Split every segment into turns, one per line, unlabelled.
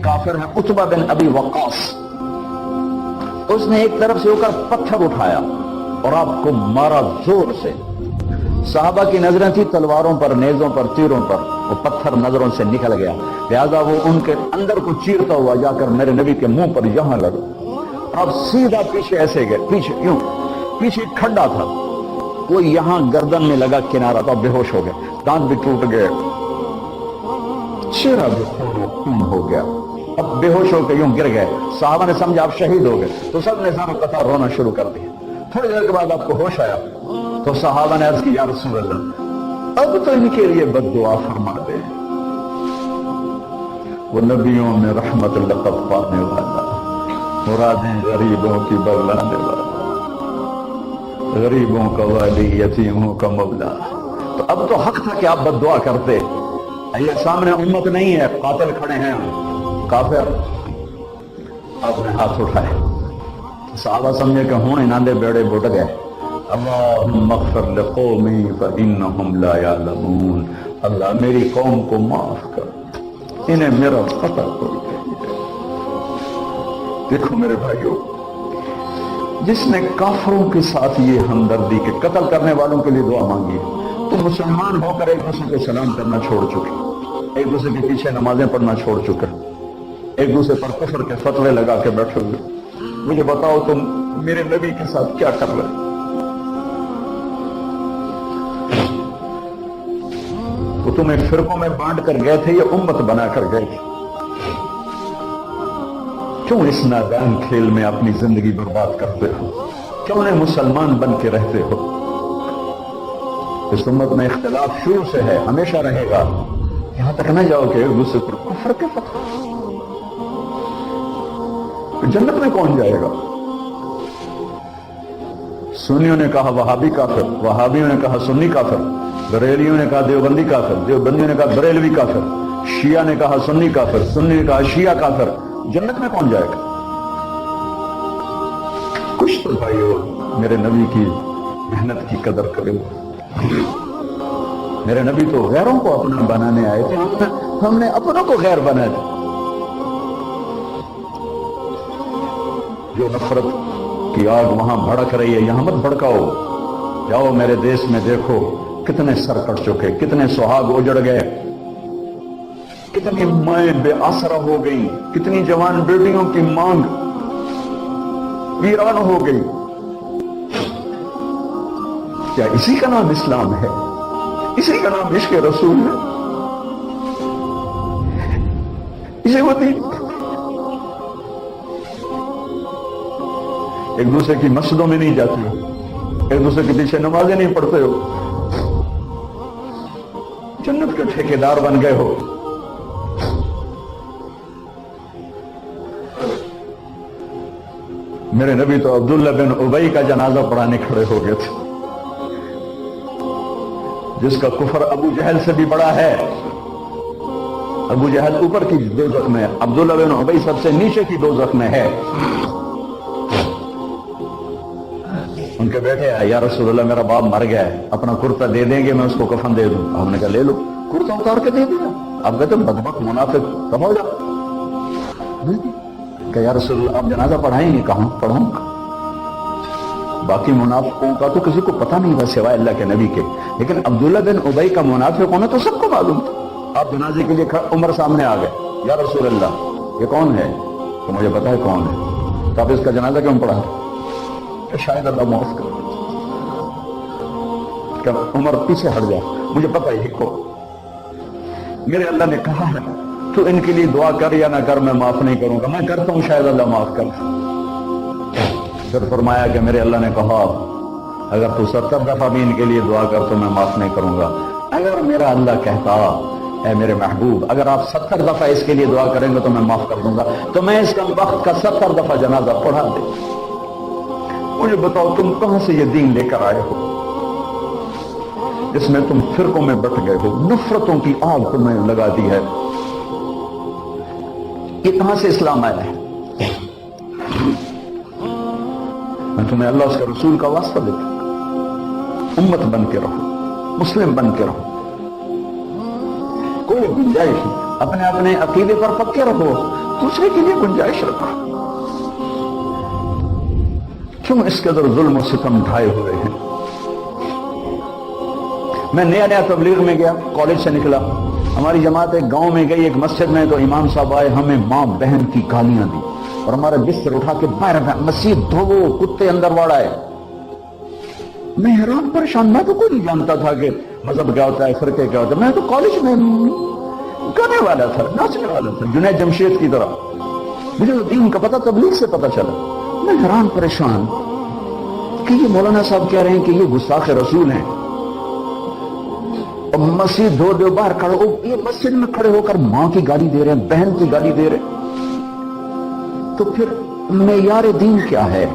काफिर है उतबा बिन अबी वक्कास, उसने एक तरफ से होकर पत्थर उठाया और आपको मारा जोर से। साहबा की नजरें थी तलवारों पर, नेजों पर, तीरों पर, वो पत्थर नजरों से निकल गया, लिहाजा वो उनके अंदर को चीरता हुआ जाकर मेरे नबी के मुंह पर यहां लगा। अब सीधा पीछे ऐसे गए, पीछे यूं, पीछे खड्डा था, वो यहां गर्दन में लगा किनारा था, बेहोश हो गए, दांत भी टूट गए, चेहरा भी खून हो गया, अब बेहोश होकर यूं गिर गए। साहबा ने समझा आप शहीद हो गए, तो सब ने सारा कथा रोना शुरू कर दिया। थोड़ी देर के बाद आपको होश आया तो साहबा ने अर्ज की, या रसूल अल्लाह, अब तो इनके लिए बद्दुआ फरमा दे, वो नबियों में रहमत लक़ब पाने वाला, मुरादें गरीबों की बदलाने वाला, गरीबों का वाली, यतीमों का मौला। तो अब तो हक था कि आप बद्दुआ करते। ये सामने उम्मत नहीं है, कातिल खड़े हैं काफिर, आपने हाथ उठाए। साहबा समझे कि हूं इन्हां दे बेड़े बुट गए। अल्लाहुम्मा अग़फ़िर लिक़ौमी फ़इन्नहुम ला यअलमून, अल्लाह मेरी कौम को माफ कर, इन्हें मेरा पता कोई नहीं। देखो मेरे भाइयों, जिसने काफिरों के साथ ये हमदर्दी के कत्ल करने वालों के लिए दुआ मांगी, तो मुसलमान होकर एक दूसरे को सलाम करना छोड़ चुके, एक दूसरे के पीछे नमाजें पढ़ना छोड़ चुके, एक दूसरे पर कुफ्र के फतवे लगा के बैठे हुए। मुझे बताओ तुम मेरे नबी के साथ क्या कर रहे? तो तुम एक फिरकों में बांट कर गए थे या उम्मत बना कर गए थे? क्यों इस नादान खेल में अपनी जिंदगी बर्बाद करते हो? क्यों नहीं मुसलमान बन के रहते हो? इस उम्मत में इख्तिलाफ शुरू से है, हमेशा रहेगा, यहां तक न जाओ कि एक दूसरे पर कुफ्र के फतवे। जन्नत में कौन जाएगा? सुन्नियों ने कहा वहाबी काफिर, वहाबियों ने कहा सुन्नी काफिर, बरेलियों ने कहा देवबंदी काफिर, देवबंदियों ने कहा बरेलवी काफिर, शिया ने कहा सुन्नी काफिर, सुन्नी ने कहा शिया काफिर। जन्नत में कौन जाएगा? कुछ तो भाइयों मेरे नबी की मेहनत की कदर करो। मेरे नबी तो गैरों को अपना बनाने आए थे, हमने अपनों को गैर बनाया था। जो नफरत की आग वहां भड़क रही है, यहां मत भड़काओ। जाओ मेरे देश में देखो कितने सर कट चुके, कितने सुहाग उजड़ गए, कितनी माएं बेआसरा हो गई, कितनी जवान बेटियों की मांग वीरान हो गई। क्या इसी का नाम इस्लाम है? इसी का नाम इश्क़ रसूल है? इसे वो दीन? एक दूसरे की मस्जिदों में नहीं जाते हो, एक दूसरे के पीछे नमाजें नहीं पढ़ते हो, जन्नत के ठेकेदार बन गए हो। मेरे नबी तो अब्दुल्ला बिन उबई का जनाजा पढ़ाने खड़े हो गए थे, जिसका कुफर अबू जहल से भी बड़ा है। अबू जहल ऊपर की दोज़ख में, अब्दुल्ला बिन उबई सबसे नीचे की दोज़ख में है। उनके बेटे आए, या रसूलल्लाह मेरा बाप मर गया है, अपना कुर्ता दे देंगे, मैं उसको कफन दे दूं। हमने कहा ले लो, कुर्ता उतार के दे दिया। अब कहते बदबक मुनाफिक कब हो जाओ? क्या या रसूलल्लाह आप जनाजा पढ़ाएंगे? कहां पढ़ाऊंगा? बाकी मुनाफिकों का तो किसी को पता नहीं था सिवाय अल्लाह के नबी के, लेकिन अब्दुल्ला बिन उबई का मुनाफिक होना तो सबको मालूम था। आप जनाजे के लिए उमर सामने आ गए, या रसूलल्लाह ये कौन है? तो मुझे पता है कौन है, तो आप इसका जनाजा क्यों पढ़ा? शायद अल्लाह माफ कर। उमर पीछे हट जा, मुझे पता है को मेरे अल्लाह ने कहा है तो इनके लिए दुआ कर या ना कर, मैं माफ नहीं करूंगा। मैं करता हूं, शायद अल्लाह माफ कर। फिर फरमाया कि मेरे अल्लाह ने कहा अगर तू 70 दफा भी इनके लिए दुआ कर तो मैं माफ नहीं करूंगा। अगर मेरा अल्लाह कहता है मेरे महबूब अगर आप 70 दफा इसके लिए दुआ करेंगे तो मैं माफ कर दूंगा, तो मैं इसका वक्त का 70 दफा जनाजा पढ़ा दे। मुझे बताओ तुम कहां से ये दीन लेकर आए हो जिसमें तुम फिरकों में बट गए हो, नफरतों की आग तुम्हें लगा दी है? ये कहां से इस्लाम आया है? मैं तुम्हें अल्लाह उसके रसूल का वास्ता देता हूं, उम्मत बन के रहो, मुस्लिम बन के रहो। कोई गुंजाइश अपने अपने अकीदे पर पक्के रहो, دوسرے کے لیے گنجائش رکھو. کیوں اس قدر ظلم و ستم ڈھائے ہوئے ہیں؟ میں نیا تبلیغ میں گیا، کالج سے نکلا، ہماری جماعت ایک گاؤں میں گئی، ایک مسجد میں، تو امام صاحب آئے، ہمیں ماں بہن کی گالیاں دی اور ہمارا بستر اٹھا کے باہر مسجد دھوو، کتے اندر واڑا ہے. میں حیران پریشان، میں تو کوئی نہیں جانتا تھا کہ مذہب کیا ہوتا ہے، فرقے کیا ہوتا ہے. میں تو کالج میں گانے والا تھا، ناچنے والا تھا، جنید جمشید کی طرح. مجھے تو دین کا پتہ تبلیغ سے پتہ چلا. میں حیران پریشان کہ یہ مولانا صاحب کہہ رہے ہیں کہ یہ گستاخ رسول ہیں، اور مسجد دھو دو باہر کھڑے ہو، یہ مسجد میں کھڑے ہو کر ماں کی گالی دے رہے ہیں، بہن کی گالی دے رہے ہیں. تو پھر معیار دین کیا ہے؟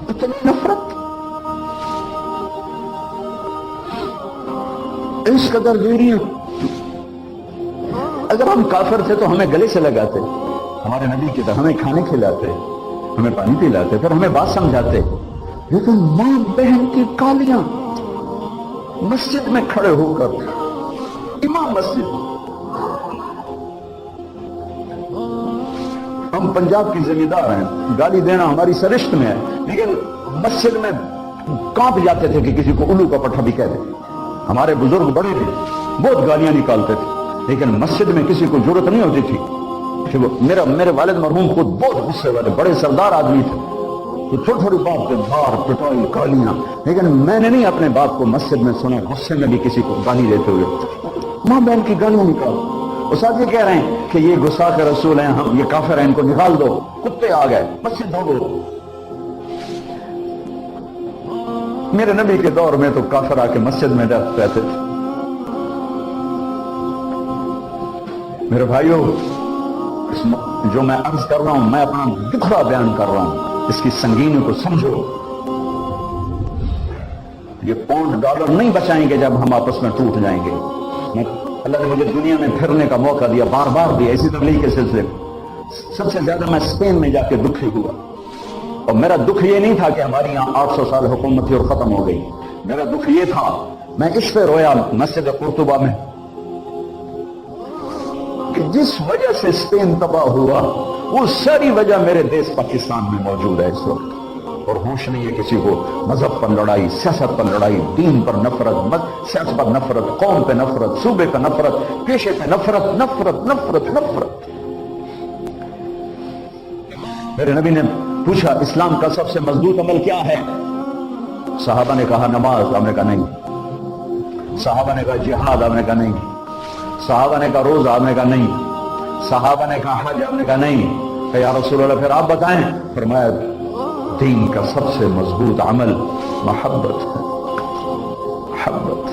اتنی نفرت، اس قدر دوریاں. اگر ہم کافر تھے تو ہمیں گلے سے لگاتے، ہمارے نبی کی طرح ہمیں کھانے کھلاتے، ہمیں پانی پلاتے، پھر ہمیں بات سمجھاتے. لیکن ماں بہن کی گالیاں مسجد میں کھڑے ہو کر، امام مسجد. ہم پنجاب کی زمیندار ہیں، گالی دینا ہماری سرشت میں ہے، لیکن مسجد میں کانپ جاتے تھے کہ کسی کو الو کا پٹھا بھی کہہ دے. ہمارے بزرگ بڑے بھی بہت گالیاں نکالتے تھے، لیکن مسجد میں کسی کو ضرورت نہیں ہوتی تھی. میرے والد مرحوم خود بہت غصے والے بڑے سردار آدمی تھے، تو چھوٹی چھوٹی بات پہ مار پٹائی گالیاں. لیکن میں نے نہیں اپنے باپ کو مسجد میں سنا غصے میں بھی کسی کو گالی دیتے ہوئے ماں بہن کی گالیاں نکال. استاد یہ کہہ رہے ہیں کہ یہ گستاخ رسول ہیں، ہم یہ کافر ہیں، ان کو نکال دو. کتے آ گئے، مسجد دھو دو. میرے نبی کے دور میں تو کافر آ کے مسجد میں رہتے تھے. میرے بھائیوں، جو میں عرض کر رہا ہوں، میں اپنا دکھڑا بیان کر رہا ہوں، اس کی سنگینی کو سمجھو. یہ $5 نہیں بچائیں گے جب ہم آپس میں ٹوٹ جائیں گے. اللہ نے مجھے دنیا میں پھرنے کا موقع دیا، بار بار دیا، اسی تبلیغ کے سلسلے. سب سے زیادہ میں اسپین میں جا کے دکھی ہوا، اور میرا دکھ یہ نہیں تھا کہ ہماری یہاں 800 سال حکومت تھی اور ختم ہو گئی. میرا دکھ یہ تھا، میں اس پہ رویا مسجد قرطبہ میں، کہ جس وجہ سے اسپین تباہ ہوا، وہ ساری وجہ میرے دیش پاکستان میں موجود ہے اس وقت. اور ہوش نہیں ہے کسی کو. مذہب پر لڑائی، سیاست پر لڑائی، دین پر نفرت، سیاست پر نفرت، قوم پہ نفرت، صوبے پہ نفرت، پیشے پہ نفرت، نفرت نفرت نفرت. میرے نبی نے پوچھا اسلام کا سب سے مضبوط عمل کیا ہے؟ صحابہ نے کہا نماز، آپ نے کہا نہیں. صحابہ نے کہا جہاد، آپ نے کہا نہیں. صحابہ نے کہا روزہ، آپ نے کہا نہیں. صحابہ نے کہا حج، آپ نے کہا نہیں. کہ یا رسول اللہ پھر آپ بتائیں. فرمایا دین کا سب سے مضبوط عمل محبت ہے. محبت.